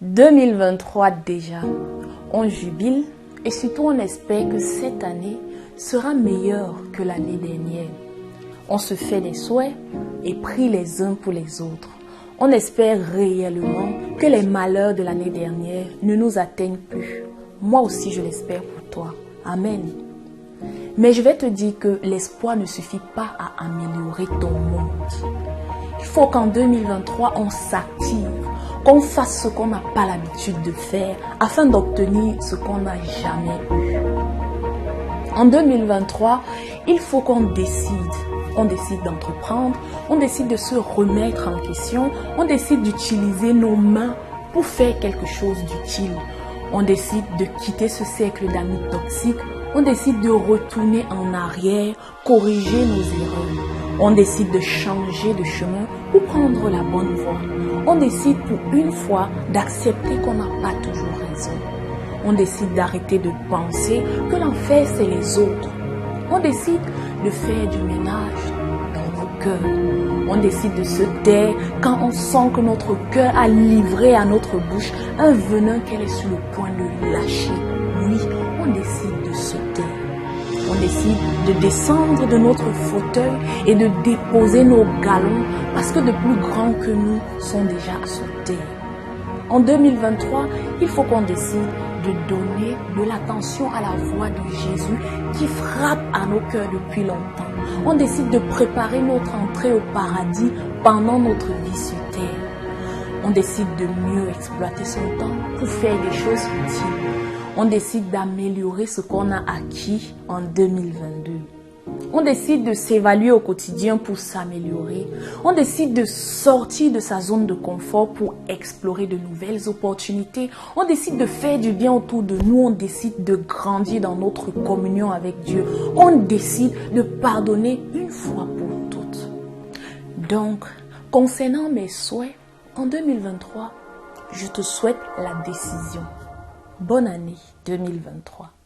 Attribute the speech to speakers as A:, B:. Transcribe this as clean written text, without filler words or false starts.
A: 2023 déjà, on jubile et surtout on espère que cette année sera meilleure que l'année dernière. On se fait des souhaits et prie les uns pour les autres. On espère réellement que les malheurs de l'année dernière ne nous atteignent plus. Moi aussi je l'espère pour toi. Amen. Mais je vais te dire que l'espoir ne suffit pas à améliorer ton monde. Il faut qu'en 2023, on s'active, qu'on fasse ce qu'on n'a pas l'habitude de faire afin d'obtenir ce qu'on n'a jamais eu. En 2023, il faut qu'on décide. On décide d'entreprendre, on décide de se remettre en question, on décide d'utiliser nos mains pour faire quelque chose d'utile. On décide de quitter ce cercle d'amis toxiques, on décide de retourner en arrière, corriger nos erreurs. On décide de changer de chemin pour prendre la bonne voie. On décide pour une fois d'accepter qu'on n'a pas toujours raison. On décide d'arrêter de penser que l'enfer c'est les autres. On décide de faire du ménage dans nos cœurs. On décide de se taire quand on sent que notre cœur a livré à notre bouche un venin qu'elle est sur le point de lâcher. Oui, on décide de se taire. On décide de descendre de notre fauteuil et de déposer nos galons parce que de plus grands que nous sont déjà sous terre. En 2023, il faut qu'on décide de donner de l'attention à la voix de Jésus qui frappe à nos cœurs depuis longtemps. On décide de préparer notre entrée au paradis pendant notre vie sur terre. On décide de mieux exploiter son temps pour faire des choses utiles. On décide d'améliorer ce qu'on a acquis en 2022. On décide de s'évaluer au quotidien pour s'améliorer. On décide de sortir de sa zone de confort pour explorer de nouvelles opportunités. On décide de faire du bien autour de nous. On décide de grandir dans notre communion avec Dieu. On décide de pardonner une fois pour toutes. Donc, concernant mes souhaits, en 2023, je te souhaite la décision. Bonne année 2023.